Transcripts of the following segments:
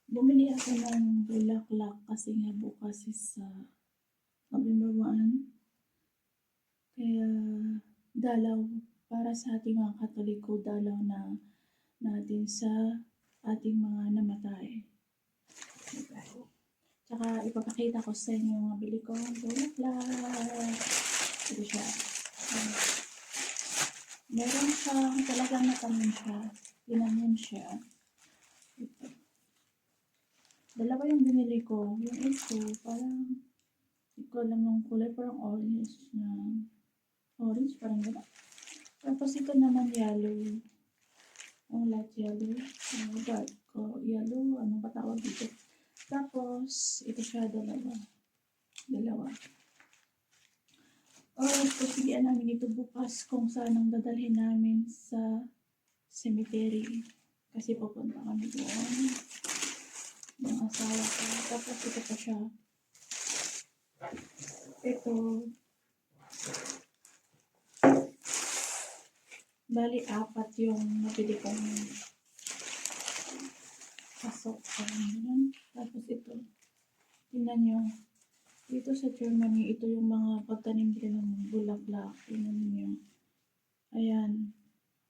Bumili ako ng bulaklak kasi nga bukas is November 1. Kaya dalaw para sa ating mga Katoliko, dalaw na natin sa ating mga namatay. Diba? Tsaka ipapakita ko sa inyo yung nabili ko bulaklak. Ito siya. Meron siyang talagang natanim siya. Tinanim siya. Ito. Dalawa yung binili ko. Yung ito, parang hindi ko alam yung kulay, parang orange na. Orange, parang gano'n. Tapos ito naman yellow. Ang light yellow. Dark yellow. Ano ba tawag dito? Tapos, ito siya dalawa. Pagpilian namin ito bukas kung saan ang dadalhin namin sa cemetery. Kasi pupunta kami doon ng asawa ko. Tapos ito pa siya. Ito. Bali, 4 yung nabili kong pasok. Tapos ito. Tingnan nyo. Dito sa Germany, ito yung mga pagtanim nila ng bulaklak. Tingnan nyo. Ayan.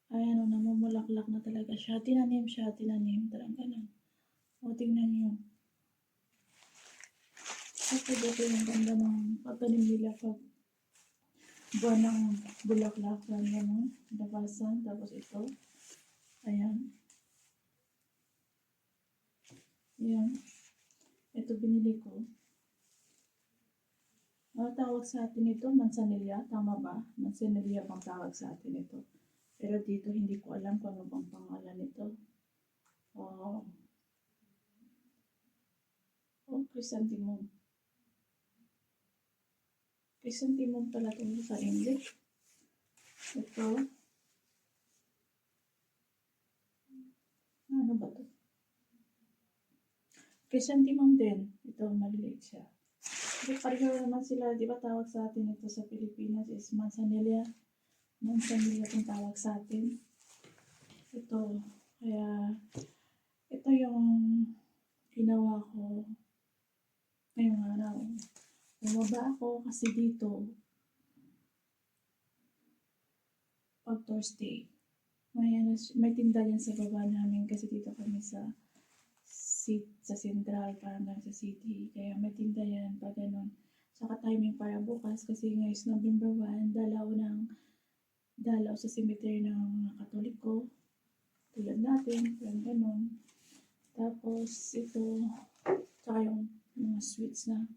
Ayan o, namumulaklak na talaga siya. Tinanim. Tarang ganun. O, tingnan nyo. Kasi dito yung ganda ng pagtanim nila pag buwan ng bulaklak. Ganun. Labasan. Tapos ito. Ayan. Ayan. Ito binili ko. Ang tawag sa atin ito, manzanilla. Tama ba? Manzanilla pang tawag sa atin ito. Pero dito hindi ko alam kung ano bang pangalan nito. Oh, chrysanthemum. Chrysanthemum pala ito sa English. Ito. Ano ba ito? Chrysanthemum din. Ito, maliliit siya. Pareho naman sila, di ba tawag sa atin ito sa Pilipinas is manzanilla. Manzanilla itong tawag sa atin. Ito, kaya ito yung ginawa ko ngayong araw. Bumaba ako kasi dito pag Thursday. May tinda yan sa baba namin kasi dito kami sa Central, parang sa city. Kaya may tinda yan pag ganun. Saka timing para bukas kasi ngayon is November 1, dalaw sa cemetery ng mga Katoliko. Tulad natin, parang ganun. Tapos ito, saka yung mga sweets na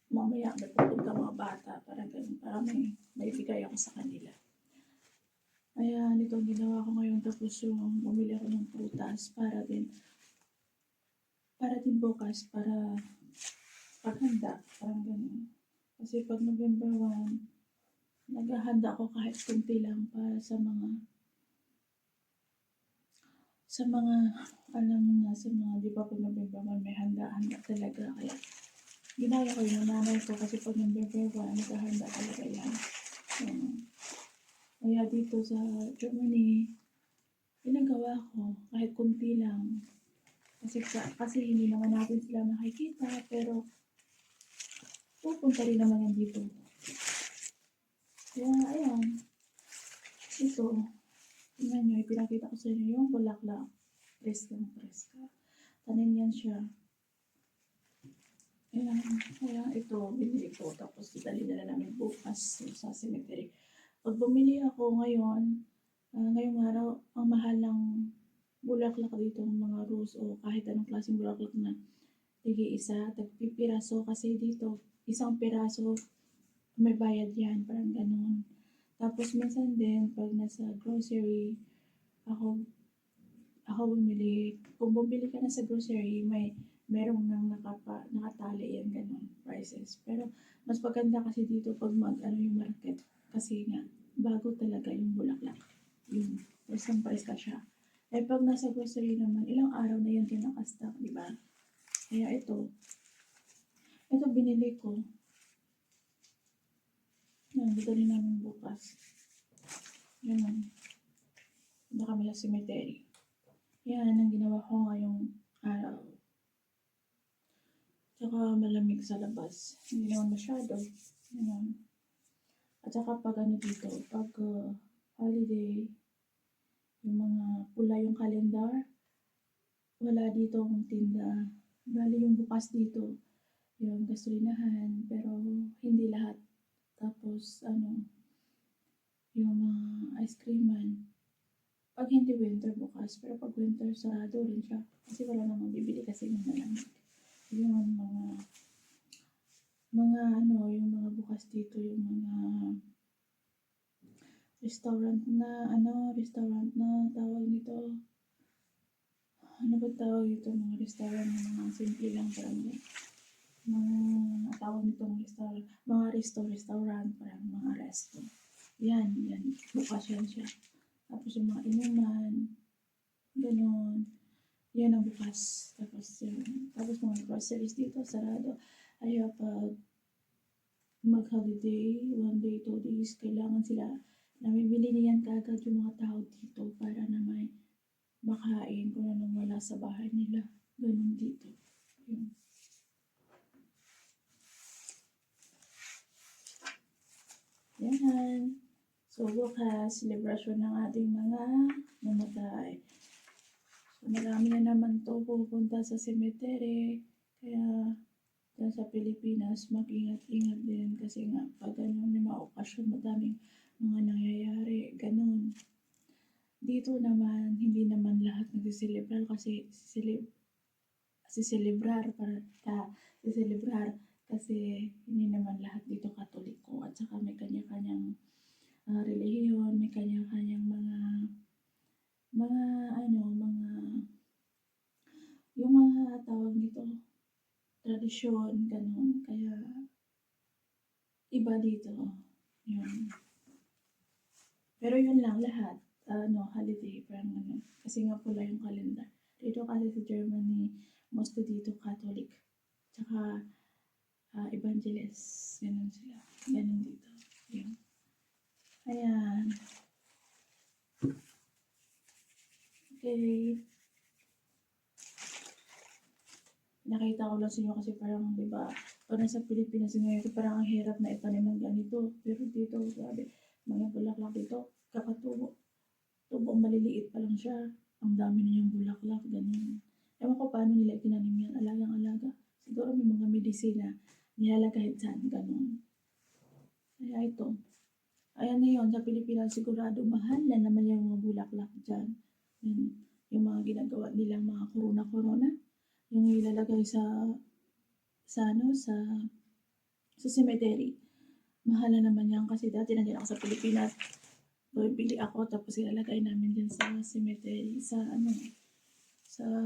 mamaya may pupunta mga bata, parang ganun. Para may bigay ako sa kanila. Ayan, ito ang ginawa ko ngayon. Tapos yung bumili ako ng prutas para din bukas, para paghanda, parang gano'n. Kasi pag November 1, naghahanda ako kahit kunti lang para sa alam mo na, sa mga, di ba pag November 1, may handa-handa talaga. Kaya, ginaya ko yung nanay ko kasi pag November 1, naghahanda talaga yan. Kaya dito sa Germany, ginagawa ko kahit kunti lang. Kasi hindi naman natin sila nakikita, pero pupunta rin naman yan dito. Kaya, ayan. Ito, tingnan nyo, ipinakita ko sa inyo yung bulaklak. Preska. Tanim yan siya. Ayan, kaya ito, binili ko. Tapos, idali na namin bukas sa cemetery. Pag bumili ako ngayon, ngayong araw, ang mahal ng bulaklak dito, mga rose o kahit anong klaseng bulaklak na tig-isa, tagpipiraso kasi dito, isang piraso, may bayad yan, parang ganun. Tapos minsan din, pag nasa grocery, ako bumili. Kung bumili ka na sa grocery, merong nang nakatali yan, ganun, prices. Pero mas maganda kasi dito pag yung market, kasi nga, bago talaga yung bulaklak. Yung price ka siya. Eh pag nasa grocery naman, ilang araw na yan din nakastock, di ba? Kaya ito binili ko. Yan, bigyan namin bukas. Yan kami sa cemetery. Yan ang ginawa ko ngayong Tsaka malamig sa labas. Hindi naman masyado. Ganun. At saka pag ano dito, pag holiday, yung mga pula yung kalendar, wala dito ang tinda. Bali yung bukas dito, yung gasolinahan, pero hindi lahat. Tapos ano, yung mga ice creaman. Pag hindi winter bukas, pero pag winter sarado rin siya. Kasi wala namang bibili kasi yung malamig. Yung mga ano, yung mga bukas dito, yung mga restaurant na tawag nito. Ano ba tawag ito? Mga restaurant na mga simple lang parang mga tawag nitong restaurant. Mga restaurant, parang mga resto. Yan. Bukas yan siya. Tapos yung mga inuman, gano'n. Yan ang bukas. Tapos mga groceries dito, sarado. Kaya pag mag-holiday, 1 day, 2 days, kailangan sila namimili niyan kagad yung mga tao dito para na may makain kung anong wala sa bahay nila. Ganun dito. Yun. Yan. So, bukas, celebration ng ating mga namatay. So, marami na naman to pupunta sa cemetery. Kaya, dyan sa Pilipinas, mag-ingat-ingat din kasi nga, pag ano, may mga okasyon, madaming mga nangyayari, ganun. Dito naman, hindi naman lahat nagsiselebrar kasi siselebrar kasi hindi naman lahat dito Katoliko at saka may kanya-kanyang relihiyon, may kanya-kanyang mga yung mga tawag nito, tradisyon, ganun. Kaya, iba dito. Yun. Pero yun lang lahat. Holiday, parang ano. Kasi nga pula yung kalendar. Dito kasi sa Germany, mostly dito Catholic. Tsaka, evangelist. Ganun sila. Ganun dito. Yun. Ayan. Okay. Nakita ko lang sa inyo kasi parang, di ba, pag nasa Pilipinas ngayon, parang ang hirap na itanim ng ganito. Pero dito, grabe, mga bulaklak dito, kakatubo. Tubong maliliit pa lang siya. Ang dami na yung bulaklak, ganyan. Ewan ko paano nila itinanim yan, alagang-alaga. Siguro may mga medisina, nilalagay dyan, ganun. Kaya ito. Ayan ngayon, sa Pilipinas, sigurado mahal na naman yung mga bulaklak dyan. Yung mga ginagawa nilang mga corona-corona. Yung ilalagay sa cemetery. Mahal na naman yan kasi dati nandiyan ako sa Pilipinas. Bili ako tapos ilalagay namin din sa cemetery. Sa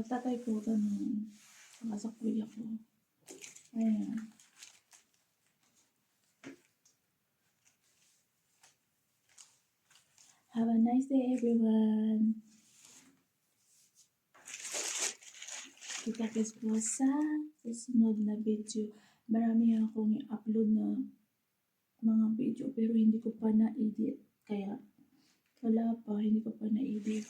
tatay ko, ganun. Saka sa kuya ko. Ayan. Have a nice day, everyone. Kita-kits po sa susunod na video. Marami akong i-upload na mga video pero hindi ko pa na-edit. Kaya wala pa, hindi ko pa na-edit.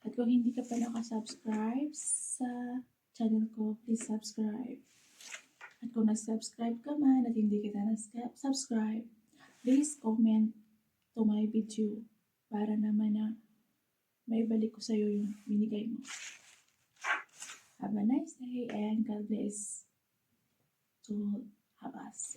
At kung hindi ka pa nakasubscribe sa channel ko, please subscribe. At kung nag-subscribe ka man at hindi kita na-subscribe, please comment to my video para naman na maibalik ko sa'yo yung binigay mo. Have a nice day and God bless to have us.